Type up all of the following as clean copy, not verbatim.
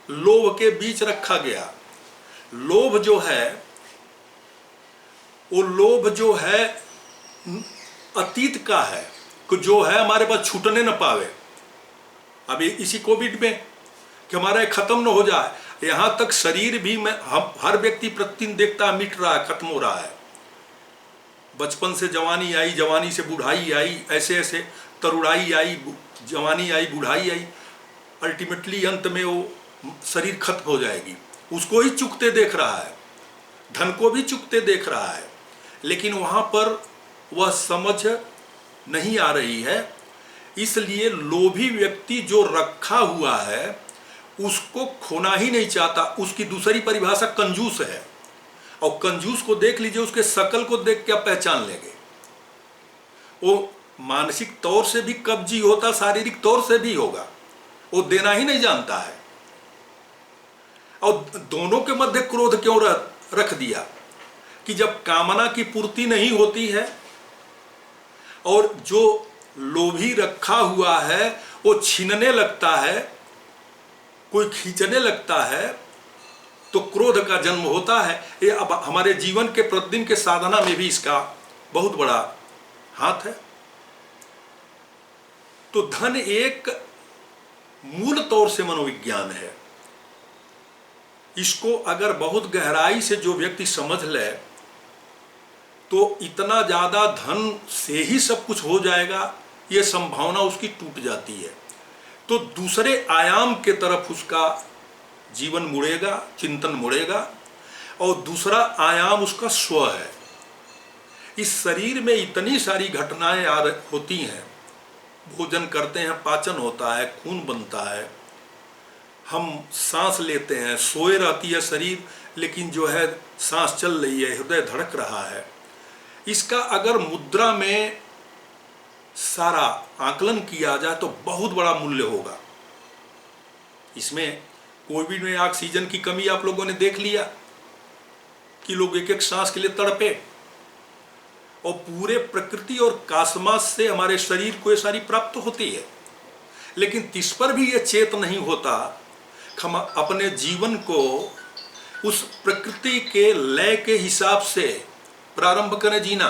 लोभ के बीच रखा गया। लोभ जो है, वो लोभ जो है अतीत का है, कि जो है हमारे पास छूटने न पावे। अभी इसी कोविड में कि हमारा खत्म न हो जाए, यहाँ तक शरीर भी में हम हर व्यक्ति प्रतिदिन देखता है मिट रहा है, खत्म हो रहा है। बचपन से जवानी आई, जवानी से बुढ़ाई आई, ऐसे ऐसे तरुणाई आई, जवानी आई, बुढ़ाई आई, अल्टीमेटली अंत में वो शरीर खत्म हो जाएगी। उसको ही चुकते देख रहा है, धन को भी चुकते देख रहा है, लेकिन वहाँ पर वह समझ नहीं आ रही है। इसलिए लोभी व्यक्ति जो रखा हुआ है उसको खोना ही नहीं चाहता। उसकी दूसरी परिभाषा कंजूस है, और कंजूस को देख लीजिए, उसके शकल को देख के आप पहचान लेंगे। वो मानसिक तौर से भी कब्जी होता, शारीरिक तौर से भी होगा, वो देना ही नहीं जानता है। और दोनों के मध्य क्रोध क्यों रख दिया कि जब कामना की पूर्ति नहीं होती है और जो लोभी रखा हुआ है वो छीनने लगता है, कोई खींचने लगता है, तो क्रोध का जन्म होता है। ये अब हमारे जीवन के प्रतिदिन के साधना में भी इसका बहुत बड़ा हाथ है। तो धन एक मूल तौर से मनोविज्ञान है। इसको अगर बहुत गहराई से जो व्यक्ति समझ ले तो इतना ज़्यादा धन से ही सब कुछ हो जाएगा, ये संभावना उसकी टूट जाती है। तो दूसरे आयाम के तरफ उसका जीवन मुड़ेगा, चिंतन मुड़ेगा, और दूसरा आयाम उसका स्व है। इस शरीर में इतनी सारी घटनाएं होती हैं, भोजन करते हैं, पाचन होता है, खून बनता है, हम सांस लेते हैं, सोए रहती है शरीर, लेकिन जो है सांस चल रही है, हृदय धड़क रहा है। इसका अगर मुद्रा में सारा आकलन किया जाए तो बहुत बड़ा मूल्य होगा। इसमें कोविड में ऑक्सीजन की कमी आप लोगों ने देख लिया कि लोग एक एक सांस के लिए तड़पे, और पूरे प्रकृति और कासमास से हमारे शरीर को ये सारी प्राप्त होती है, लेकिन तिस पर भी ये चेत नहीं होता। हम अपने जीवन को उस प्रकृति के लय के हिसाब से प्रारंभ करें जीना,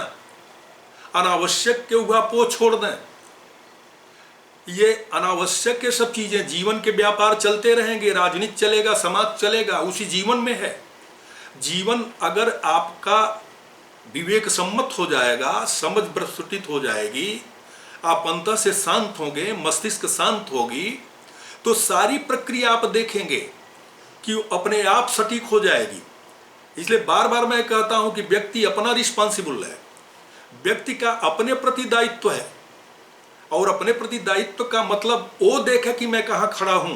अनावश्यक के उहापोह छोड़ दें। ये अनावश्यक के सब चीजें, जीवन के व्यापार चलते रहेंगे, राजनीति चलेगा, समाज चलेगा, उसी जीवन में है। जीवन अगर आपका विवेक सम्मत हो जाएगा, समझ प्रस्फुटित हो जाएगी, आप अंतः से शांत होंगे, मस्तिष्क शांत होगी, तो सारी प्रक्रिया आप देखेंगे कि अपने आप सटीक हो जाएगी। इसलिए बार बार मैं कहता हूं कि व्यक्ति अपना रिस्पॉन्सिबल है, व्यक्ति का अपने प्रति दायित्व है, और अपने प्रति दायित्व का मतलब वो देखे कि मैं कहाँ खड़ा हूं,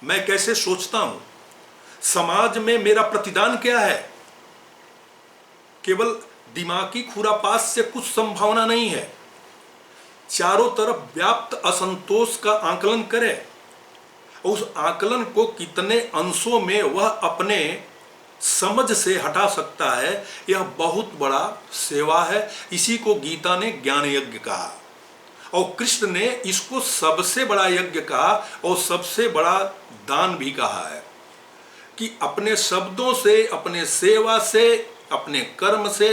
मैं कैसे सोचता हूं, समाज में मेरा प्रतिदान क्या है। केवल दिमागी खुरापात से कुछ संभावना नहीं है। चारों तरफ व्याप्त असंतोष का आकलन करे, और उस आकलन को कितने अंशों में वह अपने समझ से हटा सकता है, यह बहुत बड़ा सेवा है। इसी को गीता ने ज्ञान यज्ञ कहा, और कृष्ण ने इसको सबसे बड़ा यज्ञ कहा और सबसे बड़ा दान भी कहा है, कि अपने शब्दों से, अपने सेवा से, अपने कर्म से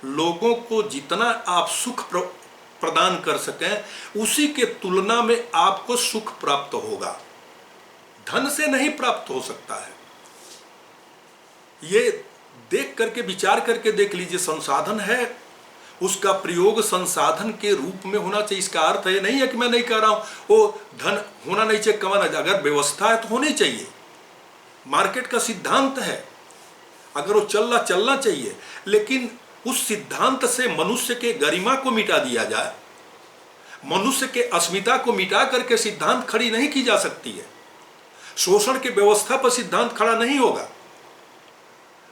लोगों को जितना आप सुख प्रदान कर सकें, उसी के तुलना में आपको सुख प्राप्त होगा। धन से नहीं प्राप्त हो सकता है। ये देख करके, विचार करके देख लीजिए, संसाधन है, उसका प्रयोग संसाधन के रूप में होना चाहिए। इसका अर्थ ये नहीं है कि मैं नहीं कह रहा हूं वो धन होना नहीं चाहिए, कमाना चाहिए। अगर व्यवस्था है तो होनी चाहिए, मार्केट का सिद्धांत है, अगर वो चलना चाहिए, लेकिन उस सिद्धांत से मनुष्य के गरिमा को मिटा दिया जाए, मनुष्य के अस्मिता को मिटा करके सिद्धांत खड़ी नहीं की जा सकती है। शोषण की व्यवस्था पर सिद्धांत खड़ा नहीं होगा,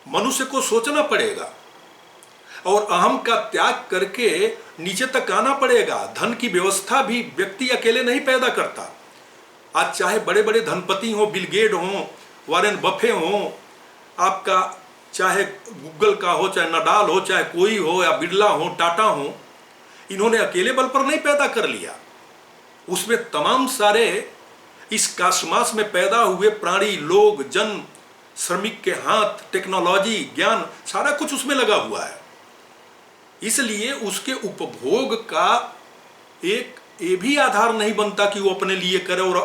मनुष्य को सोचना पड़ेगा और अहम का त्याग करके नीचे तक आना पड़ेगा। धन की व्यवस्था भी व्यक्ति अकेले नहीं पैदा करता। आज चाहे बड़े बड़े धनपति हों, बिल गेट हों, वारेन बफे हों, आपका चाहे गूगल का हो, चाहे नडाल हो, चाहे कोई हो, या बिरला हो, टाटा हो, इन्होंने अकेले बल पर नहीं पैदा कर लिया। उसमें तमाम सारे इस कासमास में पैदा हुए प्राणी, लोग, जन, श्रमिक के हाथ, टेक्नोलॉजी, ज्ञान, सारा कुछ उसमें लगा हुआ है। इसलिए उसके उपभोग का एक ये भी आधार नहीं बनता कि वो अपने लिए करे और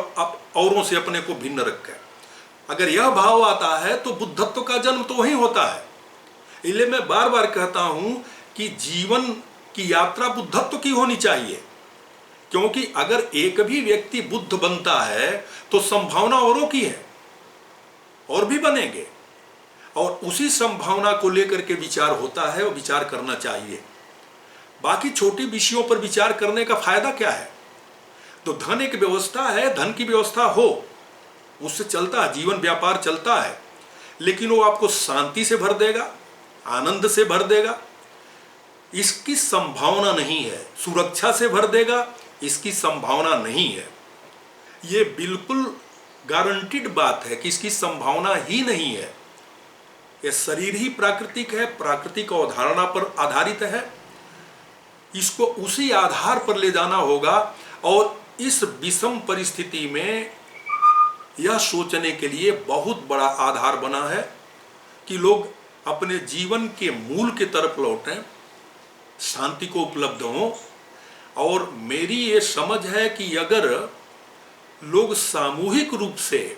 औरों से अपने को भिन्न रखे। अगर यह भाव आता है तो बुद्धत्व का जन्म तो वहीं होता है। इसलिए मैं बार बार कहता हूं कि जीवन की यात्रा बुद्धत्व की होनी चाहिए, क्योंकि अगर एक भी व्यक्ति बुद्ध बनता है तो संभावना औरों की है और भी बनेंगे, और उसी संभावना को लेकर के विचार होता है और विचार करना चाहिए। बाकी छोटी विषयों पर विचार करने का फायदा क्या है? तो धन एक व्यवस्था है, धन की व्यवस्था हो, उससे चलता है, जीवन व्यापार चलता है, लेकिन वो आपको शांति से भर देगा, आनंद से भर देगा, इसकी संभावना नहीं है। सुरक्षा से भर देगा, इसकी संभावना नहीं है। ये बिल्कुल गारंटीड बात है कि इसकी संभावना ही नहीं है। यह शरीर ही प्राकृतिक है, प्राकृतिक अवधारणा पर आधारित है। इसको उसी आधार पर ले जाना होगा, और इस विषम परिस्थिति में यह सोचने के लिए बहुत बड़ा आधार बना है कि लोग अपने जीवन के मूल के तरफ लौटें, शांति को उपलब्ध हों। और मेरी ये समझ है कि अगर लोग सामूहिक रूप से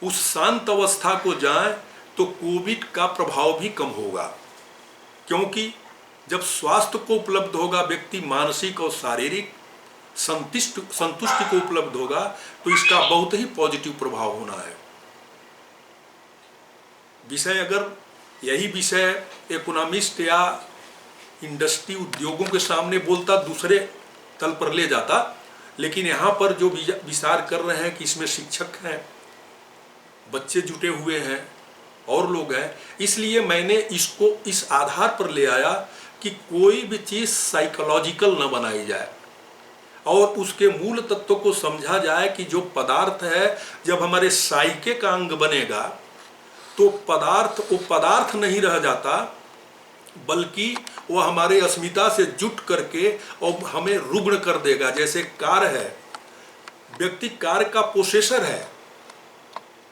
उस शांत अवस्था को जाएं तो कोविड का प्रभाव भी कम होगा, क्योंकि जब स्वास्थ्य को उपलब्ध होगा, व्यक्ति मानसिक और शारीरिक संतुष्टि को उपलब्ध होगा, तो इसका बहुत ही पॉजिटिव प्रभाव होना है। विषय अगर यही विषय इकोनॉमिस्ट या इंडस्ट्री उद्योगों के सामने बोलता, दूसरे तल पर ले जाता, लेकिन यहाँ पर जो विचार कर रहे हैं कि इसमें शिक्षक हैं, बच्चे जुटे हुए हैं और लोग हैं, इसलिए मैंने इसको इस आधार पर ले आया कि कोई भी चीज़ साइकोलॉजिकल न बनाई जाए और उसके मूल तत्व को समझा जाए कि जो पदार्थ है, जब हमारे साइके का अंग बनेगा तो वो पदार्थ नहीं रह जाता, बल्कि वो हमारे अस्मिता से जुट करके और हमें रुग्ण कर देगा। जैसे कार है, व्यक्ति कार का पोसेसर है,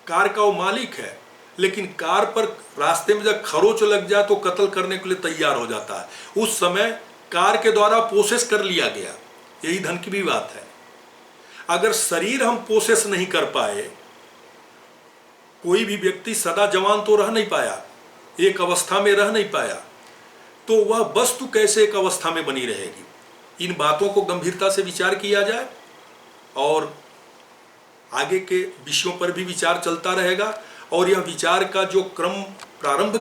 कार का वो मालिक है, लेकिन कार पर रास्ते में जब खरोच लग जाए तो कत्ल करने के लिए तैयार हो जाता है। उस समय कार के द्वारा पोसेस कर लिया गया। यही धन की भी बात है। अगर शरीर हम पोसेस नहीं कर पाए, कोई भी व्यक्ति सदा जवान तो रह नहीं पाया, एक अवस्था में रह नहीं पाया, तो वह वस्तु कैसे एक अवस्था में बनी रहेगी? इन बातों को गंभीरता से विचार किया जाए और आगे के विषयों पर भी विचार चलता रहेगा। और यह विचार का जो क्रम प्रारंभ